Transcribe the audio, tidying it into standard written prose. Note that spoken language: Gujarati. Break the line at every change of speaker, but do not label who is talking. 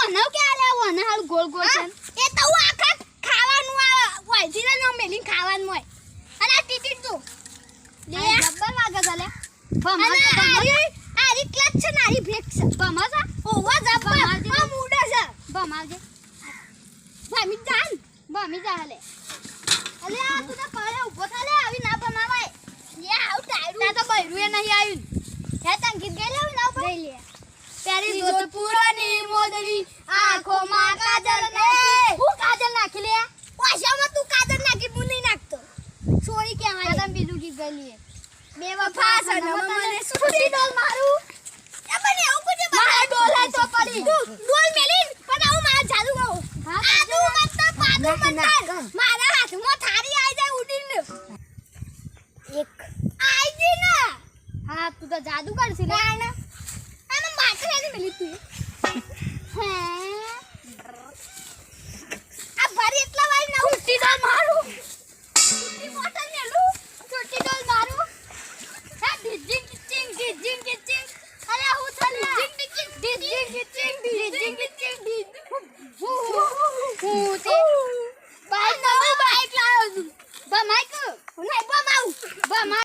ઓનો કે આલે ઓને હાલ ગોળ ગોળ છે
એ તો હું આખા ખાવાનું આ વાલજીના નો મેલીન ખાવાનું હોય અને આ ટિકિટ તો
લે ડબ્બલ વાગે ચાલે
આરી ક્લચ છે નારી બ્રેક છે
ભમાસા
ઓવા જબ્બર આ મુડે છે
ભમાવજે
ભામી જાન
ભમી જા હાલે
અલે આ તું તો પાળે ઉભો થા લે આવી ના ભમાવાય લે આવ ટાયરું
તા તો બૈરું એ નહીં આવ્યું
હે તન ગીત ગઈ લેવ ના ઉપર
ગઈ લે
તારી જોધપુરની મોદરી આંખોમાં કાજલ ને હું કાજલ નાખી લે ઓશામાં તું કાજલ નાખી હું નહીં નાખતો સોરી કહેવાય
તમે બીજું ગીત ગઈ લે
બેવફા સનમ મને સુટી ડોલ મારું એ બને એવું કુછ મારા ડોલ હે તો પડી ડોલ મેલીન પણ આવું મારા જાદુ કહું આદુ મત પાદુ મત મારા હાથમાં થારી આઈ જાય ઉડીને એક આઈ જી ને
હા તું તો જાદુ કરશી લે
આને આને માથે હેલી મેલી તું હે આ ભરી એટલા વાઈ ના સુટી ડોલ મારું સુટી મોટર મેલું સુટી ડોલ મારું ડિજિંગ ડિજિંગ અરે હું થલે ડિજિંગ ડિજિંગ હું તે